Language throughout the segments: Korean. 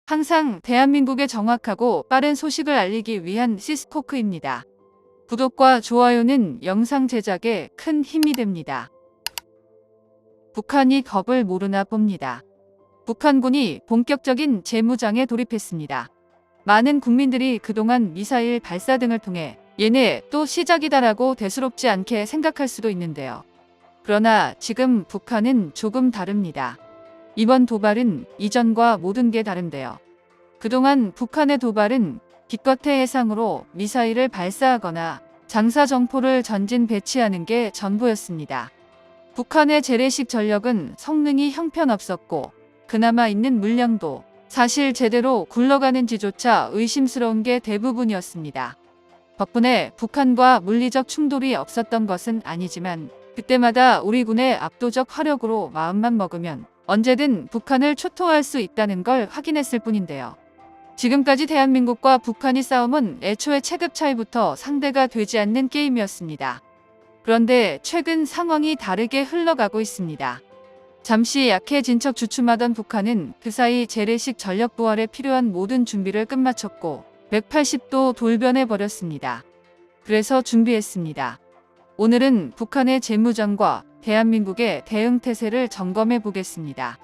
항상 대한민국의 정확하고 빠른 소식을 알리기 위한 시스코크입니다. 구독과 좋아요는 영상 제작에 큰 힘이 됩니다. 북한이 겁을 모르나 봅니다. 북한군이 본격적인 재무장에 돌입했습니다. 많은 국민들이 그동안 미사일 발사 등을 통해 얘네 또 시작이다라고 대수롭지 않게 생각할 수도 있는데요. 그러나 지금 북한은 조금 다릅니다. 이번 도발은 이전과 모든 게 다른데요. 그동안 북한의 도발은 기껏해 해상으로 미사일을 발사하거나 장사정포를 전진 배치하는 게 전부였습니다. 북한의 재래식 전력은 성능이 형편없었고 그나마 있는 물량도 사실 제대로 굴러가는지조차 의심스러운 게 대부분이었습니다. 덕분에 북한과 물리적 충돌이 없었던 것은 아니지만 그때마다 우리 군의 압도적 화력으로 마음만 먹으면 언제든 북한을 초토화할 수 있다는 걸 확인했을 뿐인데요. 지금까지 대한민국과 북한이 싸움은 애초에 체급 차이부터 상대가 되지 않는 게임이었습니다. 그런데 최근 상황이 다르게 흘러가고 있습니다. 잠시 약해진 척 주춤하던 북한은 그 사이 재래식 전력 부활에 필요한 모든 준비를 끝마쳤고 180도 돌변해버렸습니다. 그래서 준비했습니다. 오늘은 북한의 재무장과 대한민국의 대응 태세를 점검해 보겠습니다.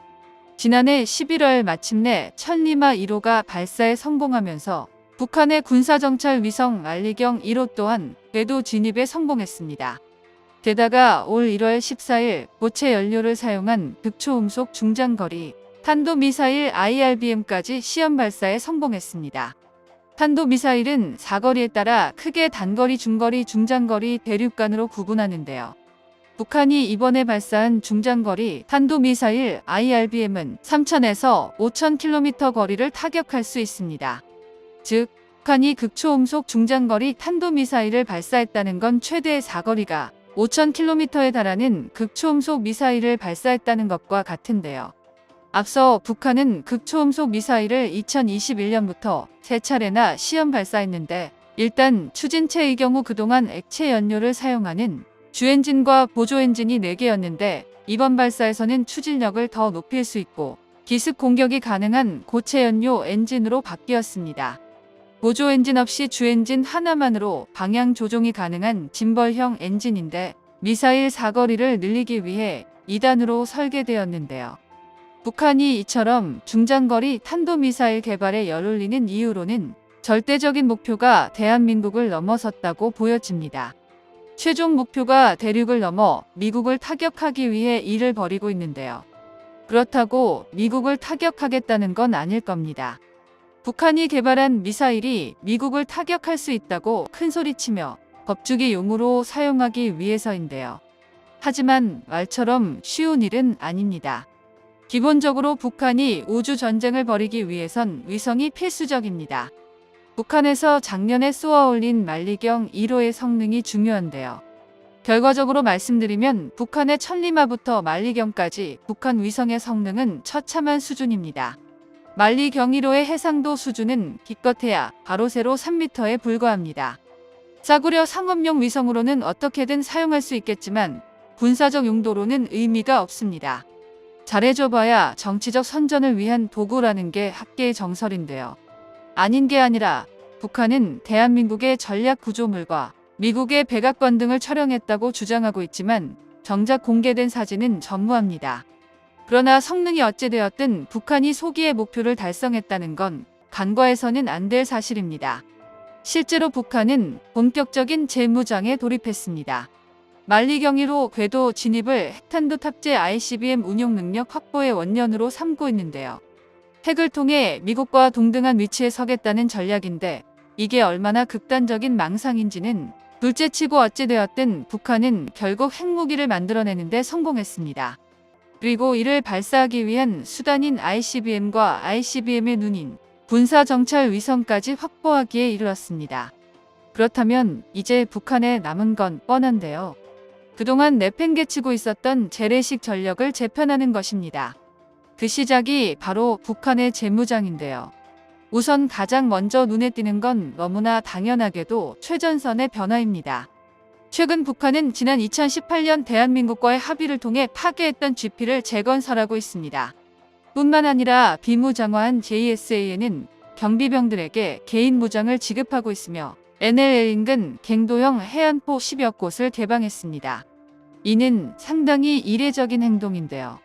지난해 11월 마침내 천리마 1호가 발사에 성공하면서 북한의 군사정찰 위성 만리경 1호 또한 궤도 진입에 성공했습니다. 게다가 올 1월 14일 고체 연료를 사용한 극초음속 중장거리 탄도미사일 IRBM까지 시험 발사에 성공했습니다. 탄도미사일은 사거리에 따라 크게 단거리, 중거리, 중장거리, 대륙간으로 구분하는데요. 북한이 이번에 발사한 중장거리 탄도미사일 IRBM은 3,000에서 5,000km 거리를 타격할 수 있습니다. 즉, 북한이 극초음속 중장거리 탄도미사일을 발사했다는 건 최대 사거리가 5,000km에 달하는 극초음속 미사일을 발사했다는 것과 같은데요. 앞서 북한은 극초음속 미사일을 2021년부터 3차례나 시험 발사했는데 일단 추진체의 경우 그동안 액체 연료를 사용하는 주엔진과 보조엔진이 4개였는데 이번 발사에서는 추진력을 더 높일 수 있고 기습 공격이 가능한 고체 연료 엔진으로 바뀌었습니다. 보조엔진 없이 주엔진 하나만으로 방향 조종이 가능한 짐벌형 엔진인데 미사일 사거리를 늘리기 위해 2단으로 설계되었는데요. 북한이 이처럼 중장거리 탄도미사일 개발에 열올리는 이유로는 절대적인 목표가 대한민국을 넘어섰다고 보여집니다. 최종 목표가 대륙을 넘어 미국을 타격하기 위해 일을 벌이고 있는데요. 그렇다고 미국을 타격하겠다는 건 아닐 겁니다. 북한이 개발한 미사일이 미국을 타격할 수 있다고 큰소리치며 겁주기 용으로 사용하기 위해서인데요. 하지만 말처럼 쉬운 일은 아닙니다. 기본적으로 북한이 우주전쟁을 벌이기 위해선 위성이 필수적입니다. 북한에서 작년에 쏘아올린 만리경 1호의 성능이 중요한데요. 결과적으로 말씀드리면 북한의 천리마부터 만리경까지 북한 위성의 성능은 처참한 수준입니다. 만리경 1호의 해상도 수준은 기껏해야 바로 세로 3m에 불과합니다. 싸구려 상업용 위성으로는 어떻게든 사용할 수 있겠지만 군사적 용도로는 의미가 없습니다. 잘해줘봐야 정치적 선전을 위한 도구라는 게 학계의 정설인데요. 아닌 게 아니라 북한은 대한민국의 전략 구조물과 미국의 백악관 등을 촬영했다고 주장하고 있지만 정작 공개된 사진은 전무합니다. 그러나 성능이 어찌되었든 북한이 소기의 목표를 달성했다는 건 간과해서는 안 될 사실입니다. 실제로 북한은 본격적인 재무장에 돌입했습니다. 만리경 1호 궤도 진입을 핵탄두 탑재 ICBM 운용 능력 확보의 원년으로 삼고 있는데요. 핵을 통해 미국과 동등한 위치에 서겠다는 전략인데 이게 얼마나 극단적인 망상인지는 둘째치고 어찌되었든 북한은 결국 핵무기를 만들어내는데 성공했습니다. 그리고 이를 발사하기 위한 수단인 ICBM과 ICBM의 눈인 군사정찰 위성까지 확보하기에 이르렀습니다. 그렇다면 이제 북한에 남은 건 뻔한데요. 그동안 내팽개치고 있었던 재래식 전력을 재편하는 것입니다. 그 시작이 바로 북한의 재무장인데요. 우선 가장 먼저 눈에 띄는 건 너무나 당연하게도 최전선의 변화입니다. 최근 북한은 지난 2018년 대한민국과의 합의를 통해 파괴했던 GP를 재건설하고 있습니다. 뿐만 아니라 비무장화한 JSAN은 경비병들에게 개인 무장을 지급하고 있으며 NLL 인근 갱도형 해안포 10여 곳을 개방했습니다. 이는 상당히 이례적인 행동인데요.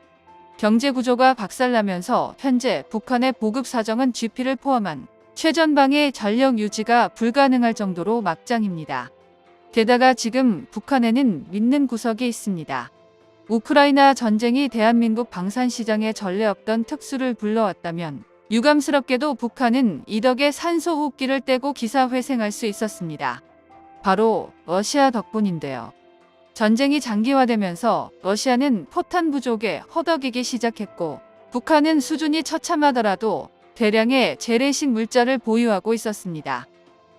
경제 구조가 박살나면서 현재 북한의 보급 사정은 GP를 포함한 최전방의 전력 유지가 불가능할 정도로 막장입니다. 게다가 지금 북한에는 믿는 구석이 있습니다. 우크라이나 전쟁이 대한민국 방산시장에 전례 없던 특수를 불러왔다면 유감스럽게도 북한은 이 덕에 산소 호흡기를 떼고 기사회생할 수 있었습니다. 바로 러시아 덕분인데요. 전쟁이 장기화되면서 러시아는 포탄 부족에 허덕이기 시작했고 북한은 수준이 처참하더라도 대량의 재래식 물자를 보유하고 있었습니다.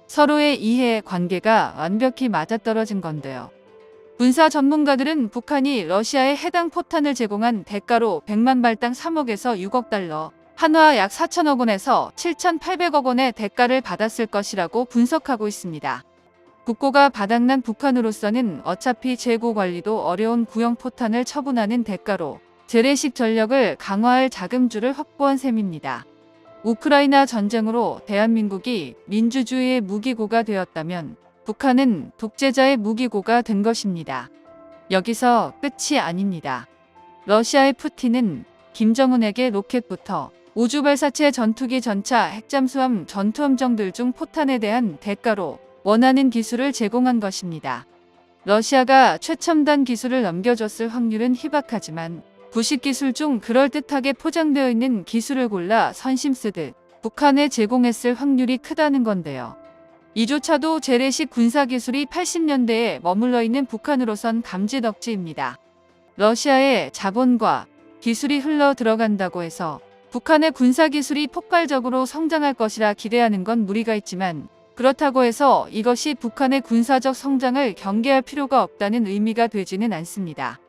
서로의 이해 관계가 완벽히 맞아떨어진 건데요. 군사 전문가들은 북한이 러시아에 해당 포탄을 제공한 대가로 100만 발당 3억에서 6억 달러, 한화 약 4천억 원에서 7,800억 원의 대가를 받았을 것이라고 분석하고 있습니다. 국고가 바닥난 북한으로서는 어차피 재고 관리도 어려운 구형 포탄을 처분하는 대가로 재래식 전력을 강화할 자금줄을 확보한 셈입니다. 우크라이나 전쟁으로 대한민국이 민주주의의 무기고가 되었다면 북한은 독재자의 무기고가 된 것입니다. 여기서 끝이 아닙니다. 러시아의 푸틴은 김정은에게 로켓부터 우주발사체 전투기 전차 핵잠수함 전투함정들 중 포탄에 대한 대가로 원하는 기술을 제공한 것입니다. 러시아가 최첨단 기술을 넘겨줬을 확률은 희박하지만 부식 기술 중 그럴듯하게 포장되어 있는 기술을 골라 선심 쓰듯 북한에 제공했을 확률이 크다는 건데요. 이조차도 재래식 군사기술이 80년대에 머물러 있는 북한으로선 감지덕지입니다. 러시아의 자본과 기술이 흘러 들어간다고 해서 북한의 군사기술이 폭발적으로 성장할 것이라 기대하는 건 무리가 있지만 그렇다고 해서 이것이 북한의 군사적 성장을 경계할 필요가 없다는 의미가 되지는 않습니다.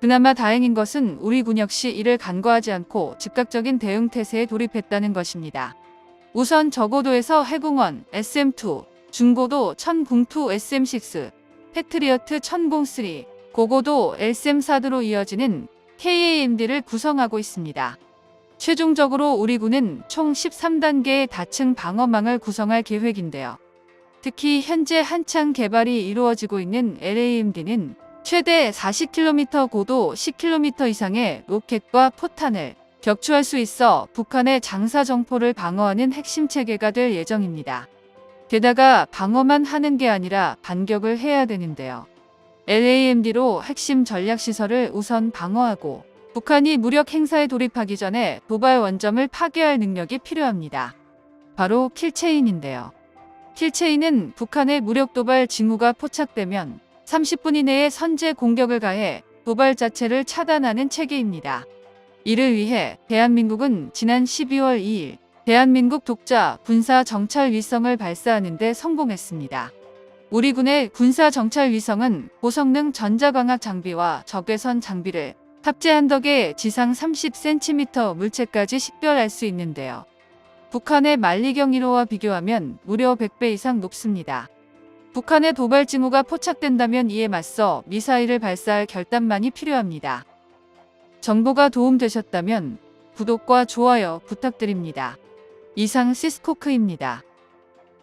그나마 다행인 것은 우리 군 역시 이를 간과하지 않고 즉각적인 대응 태세에 돌입했다는 것입니다. 우선 저고도에서 해공원 SM-2, 중고도 천궁-2 SM-6, 패트리어트 천궁-3, 고고도 LSM-4로 이어지는 KAMD를 구성하고 있습니다. 최종적으로 우리 군은 총 13단계의 다층 방어망을 구성할 계획인데요. 특히 현재 한창 개발이 이루어지고 있는 LAMD는 최대 40km 고도 10km 이상의 로켓과 포탄을 격추할 수 있어 북한의 장사정포를 방어하는 핵심 체계가 될 예정입니다. 게다가 방어만 하는 게 아니라 반격을 해야 되는데요. LAMD로 핵심 전략시설을 우선 방어하고 북한이 무력 행사에 돌입하기 전에 도발 원점을 파괴할 능력이 필요합니다. 바로 킬체인인데요. 킬체인은 북한의 무력 도발 징후가 포착되면 30분 이내에 선제 공격을 가해 도발 자체를 차단하는 체계입니다. 이를 위해 대한민국은 지난 12월 2일 대한민국 독자 군사 정찰 위성을 발사하는 데 성공했습니다. 우리 군의 군사 정찰 위성은 고성능 전자광학 장비와 적외선 장비를 탑재한 덕에 지상 30cm 물체까지 식별할 수 있는데요. 북한의 만리경 1호와 비교하면 무려 100배 이상 높습니다. 북한의 도발 징후가 포착된다면 이에 맞서 미사일을 발사할 결단만이 필요합니다. 정보가 도움되셨다면 구독과 좋아요 부탁드립니다. 이상 시스코크입니다.